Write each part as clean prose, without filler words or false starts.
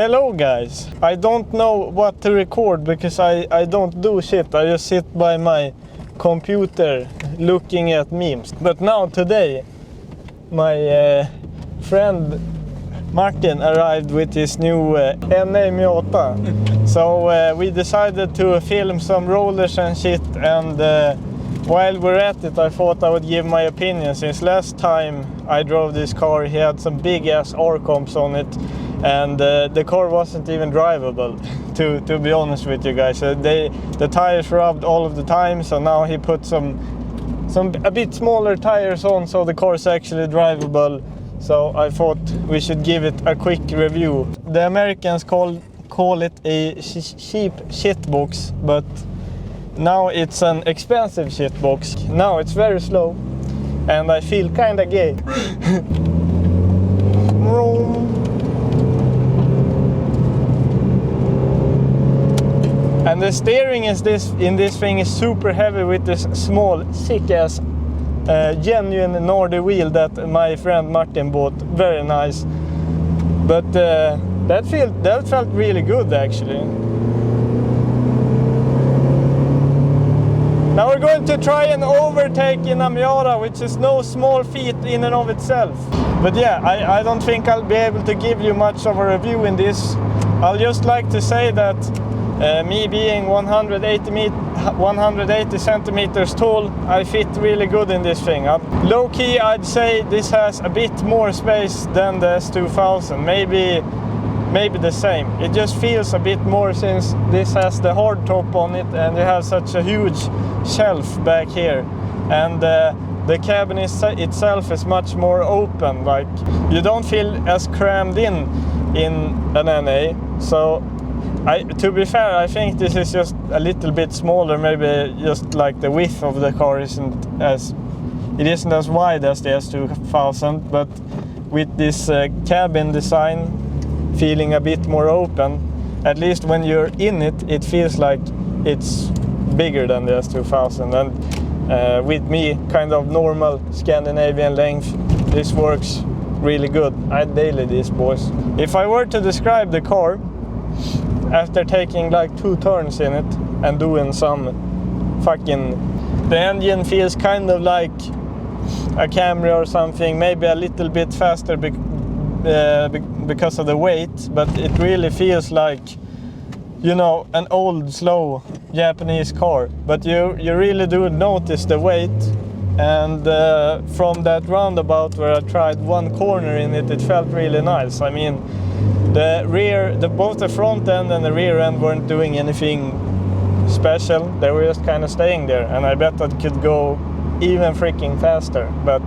Hello guys, I don't know what to record because I don't do shit. I just sit by my computer looking at memes. But now today my friend Martin arrived with his new NA Miata. So we decided to film some rollers and shit, and while we're at it I thought I would give my opinion. Since last time I drove this car he had some big ass R-comps on it, and the car wasn't even drivable, to be honest with you guys. The tires rubbed all of the time, so now he put some a bit smaller tires on, so the car is actually drivable. So I thought we should give it a quick review. The Americans call it a cheap shitbox, but now it's an expensive shitbox. Now it's very slow, and I feel kinda gay. And the steering in this thing is super heavy with this small, sick-ass, genuine Nordic wheel that my friend Martin bought. Very nice. But that felt really good actually. Now we're going to try and overtake in a Miata, which is no small feat in and of itself. But yeah, I don't think I'll be able to give you much of a review in this. I'll just like to say that me being 180 centimeters tall, I fit really good in this thing. Low key, I'd say this has a bit more space than the S2000, maybe the same. It just feels a bit more since this has the hard top on it, and you have such a huge shelf back here, and the cabin itself is much more open. Like, you don't feel as crammed in an NA. So to be fair, I think this is just a little bit smaller. Maybe just like the width of the car isn't as wide as the S2000, but with this cabin design feeling a bit more open, at least when you're in it, it feels like it's bigger than the S2000. And with me, kind of normal Scandinavian length, this works really good. I'd daily these boys. If I were to describe the car after taking like 2 turns in it and doing some the engine feels kind of like a Camry or something, maybe a little bit faster because of the weight, but it really feels like, you know, an old slow Japanese car. But you really do notice the weight, and from that roundabout where I tried one corner in it, it felt really nice. I mean, both the front end and the rear end weren't doing anything special. They were just kind of staying there, and I bet I could go even freaking faster. But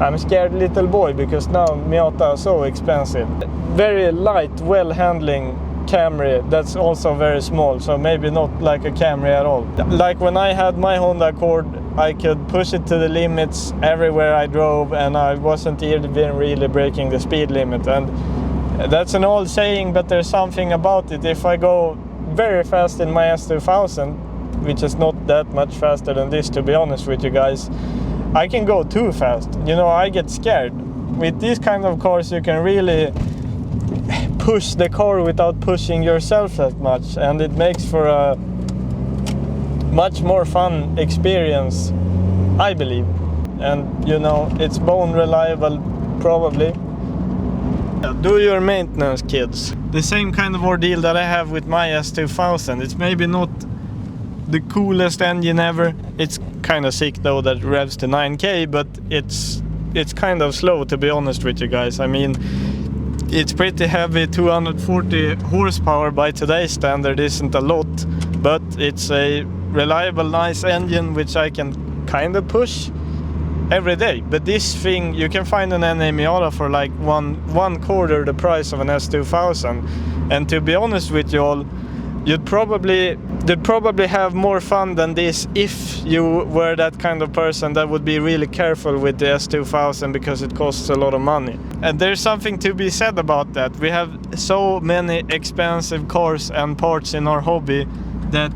I'm a scared little boy because now Miata are so expensive. Very light, well-handling Camry that's also very small, so maybe not like a Camry at all. Like when I had my Honda Accord, I could push it to the limits everywhere I drove, and I wasn't even really breaking the speed limit. And that's an old saying, but there's something about it. If I go very fast in my S2000, which is not that much faster than this, to be honest with you guys, I can go too fast. You know, I get scared. With these kind of cars, you can really push the car without pushing yourself that much, and it makes for a much more fun experience, I believe. And you know, it's bone reliable, probably. Do your maintenance, kids. The same kind of ordeal that I have with my S2000. It's maybe not the coolest engine ever. It's kind of sick though that it revs to 9k, but it's kind of slow, to be honest with you guys. I mean, it's pretty heavy. 240 horsepower by today's standard isn't a lot, but it's a reliable, nice engine which I can kind of push every day. But this thing, you can find an NA Miata for like one quarter the price of an S2000, and to be honest with you all, you'd probably have more fun than this if you were that kind of person that would be really careful with the S2000, because it costs a lot of money. And there's something to be said about that. We have so many expensive cars and parts in our hobby that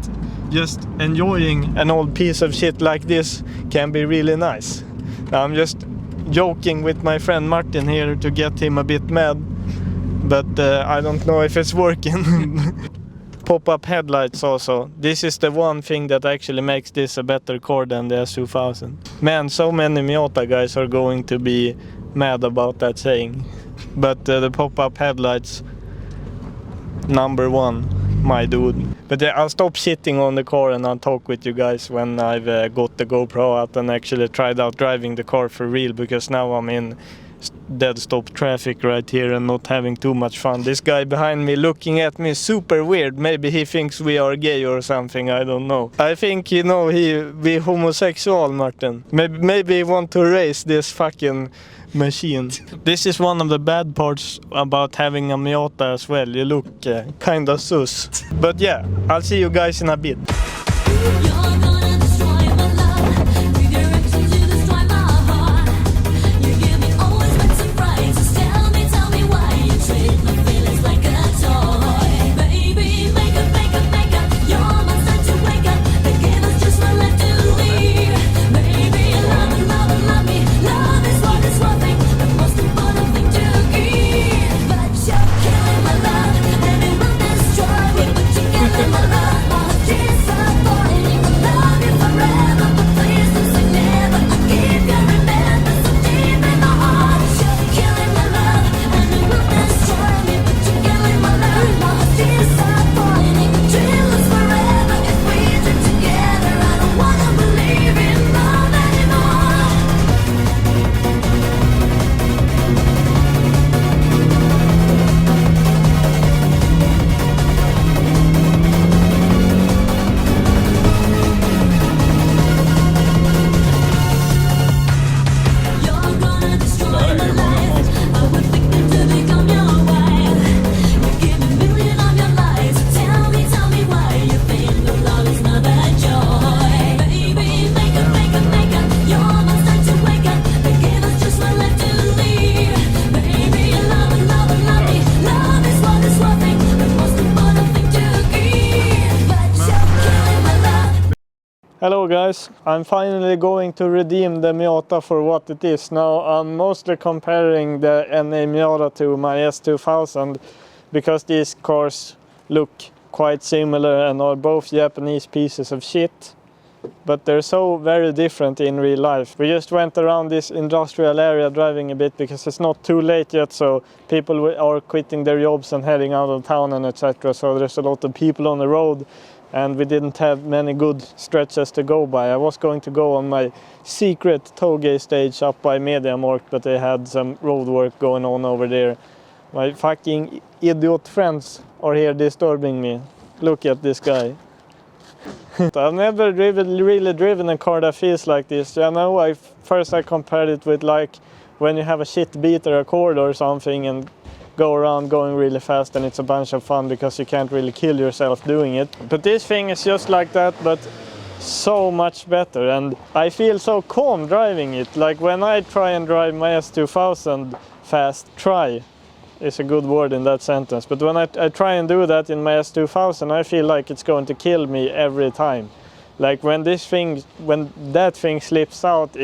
just enjoying an old piece of shit like this can be really nice. Now, I'm just joking with my friend Martin here to get him a bit mad, but I don't know if it's working. Pop-up headlights also. This is the one thing that actually makes this a better car than the S2000. Man, so many Miata guys are going to be mad about that saying. But the pop-up headlights, number one, my dude. But I'll stop shitting on the car and I'll talk with you guys when I've got the GoPro out and actually tried out driving the car for real, because now I'm in dead stop traffic right here and not having too much fun. This guy behind me looking at me super weird. Maybe he thinks we are gay or something, I don't know. I think, you know, we homosexual, Martin. Maybe he want to race this fucking machine. This is one of the bad parts about having a Miata as well. You look kinda sus. But yeah, I'll see you guys in a bit. Hello guys, I'm finally going to redeem the Miata for what it is. Now I'm mostly comparing the NA Miata to my S2000 because these cars look quite similar and are both Japanese pieces of shit. But they're so very different in real life. We just went around this industrial area driving a bit because it's not too late yet, so people are quitting their jobs and heading out of town and etc. So there's a lot of people on the road. And we didn't have many good stretches to go by. I was going to go on my secret toge stage up by MediaMarkt, but they had some road work going on over there. My fucking idiot friends are here disturbing me. Look at this guy. I've never really driven a car that feels like this. I know first I compared it with like when you have a shit beater Accord or something and go around going really fast, and it's a bunch of fun because you can't really kill yourself doing it. But this thing is just like that, but so much better, and I feel so calm driving it. Like when I try and drive my S2000 fast, try is a good word in that sentence, but when I try and do that in my S2000, I feel like it's going to kill me every time. Like when that thing slips out,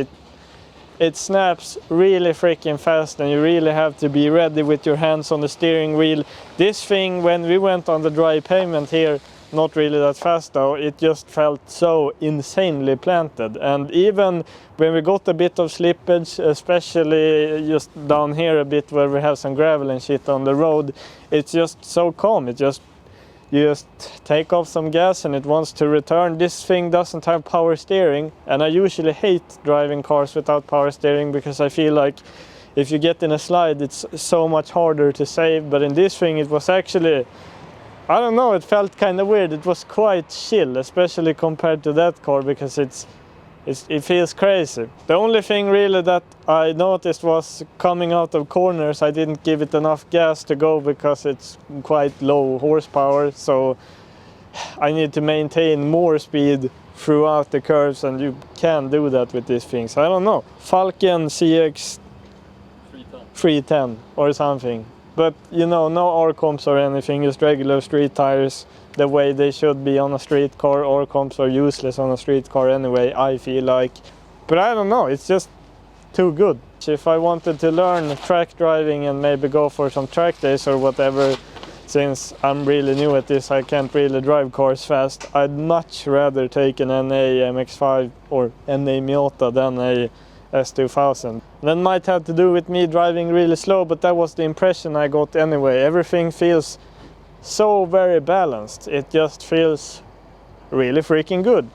it snaps really freaking fast, and you really have to be ready with your hands on the steering wheel. This thing, when we went on the dry pavement here, not really that fast though, it just felt so insanely planted. And even when we got a bit of slippage, especially just down here a bit where we have some gravel and shit on the road, it's just so calm. You just take off some gas and it wants to return. This thing doesn't have power steering, and I usually hate driving cars without power steering because I feel like if you get in a slide it's so much harder to save. But in this thing it was actually, I don't know, it felt kind of weird. It was quite chill, especially compared to that car, because it feels crazy. The only thing really that I noticed was coming out of corners, I didn't give it enough gas to go because it's quite low horsepower, so I need to maintain more speed throughout the curves, and you can do that with these things. I don't know, Falcon CX 310 or something. But you know, no R-comps or anything, just regular street tires, the way they should be on a street car. R-comps are useless on a street car anyway, I feel like. But I don't know, it's just too good. If I wanted to learn track driving and maybe go for some track days or whatever, since I'm really new at this, I can't really drive cars fast. I'd much rather take an NA MX-5 or NA Miata than a S2000. That might have to do with me driving really slow, but that was the impression I got anyway. Everything feels so very balanced. It just feels really freaking good.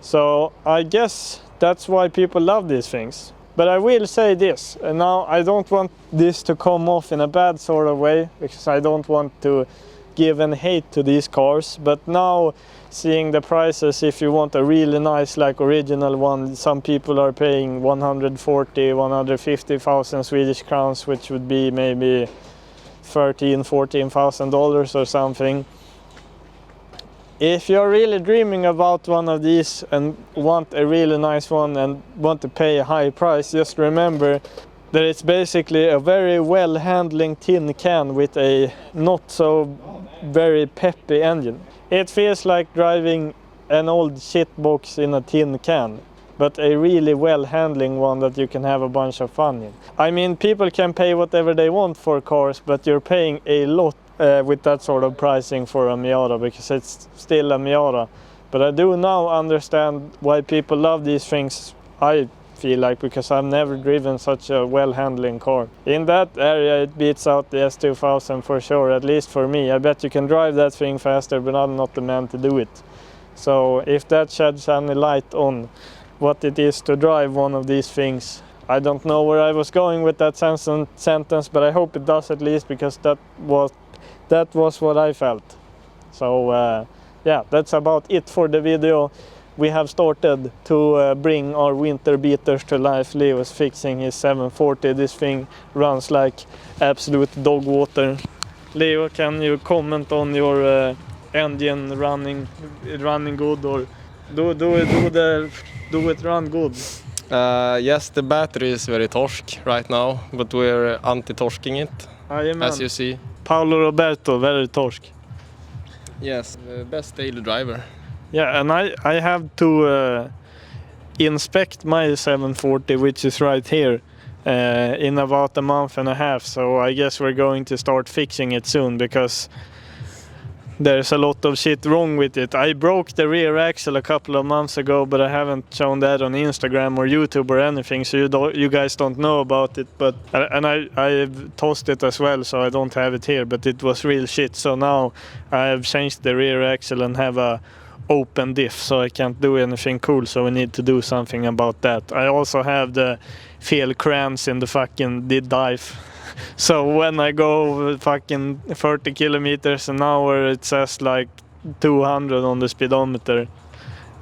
So I guess that's why people love these things. But I will say this, and now I don't want this to come off in a bad sort of way, because I don't want to give any hate to these cars. But now, seeing the prices, if you want a really nice, like original one, some people are paying 140,000-150,000 Swedish crowns, which would be maybe $14,000 or something. If you're really dreaming about one of these and want a really nice one and want to pay a high price, just remember that it's basically a very well handling tin can with a not so very peppy engine. It feels like driving an old shit box in a tin can, but a really well handling one that you can have a bunch of fun in. I mean, people can pay whatever they want for cars, but you're paying a lot with that sort of pricing for a Miata, because it's still a Miata. But I do now understand why people love these things, I feel like, because I've never driven such a well-handling car. In that area it beats out the S2000 for sure, at least for me. I bet you can drive that thing faster, but I'm not the man to do it. So if that sheds any light on what it is to drive one of these things, I don't know where I was going with that sentence, but I hope it does at least, because that was what I felt. So yeah, that's about it for the video. We have started to bring our winter beaters to life. Leo is fixing his 740. This thing runs like absolute dog water. Leo, can you comment on your engine running good, or do it run good? Yes, the battery is very torsk right now, but we're anti-torsking it, as you see. Paolo Roberto, very torsk. Yes, best daily driver. Yeah, and I have to inspect my 740, which is right here, in about a month and a half. So I guess we're going to start fixing it soon, because there's a lot of shit wrong with it. I broke the rear axle a couple of months ago, but I haven't shown that on Instagram or YouTube or anything, so you guys don't know about it. But I've tossed it as well, so I don't have it here, but it was real shit. So now I have changed the rear axle and have a open diff, so I can't do anything cool, so we need to do something about that. I also have the fel crans in the fucking diff. So when I go fucking 30 kilometers an hour, it says like 200 on the speedometer.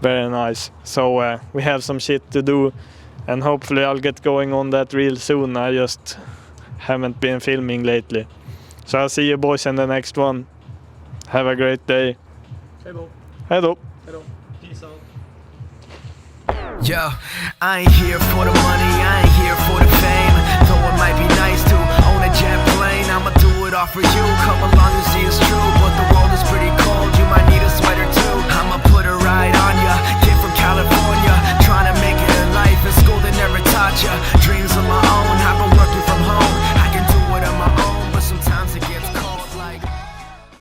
Very nice. So we have some shit to do, and hopefully I'll get going on that real soon. I just haven't been filming lately. So I'll see you boys in the next one. Have a great day. Hello. Hello. Hello. Peace out. Yo, I ain't here for the money, I ain't here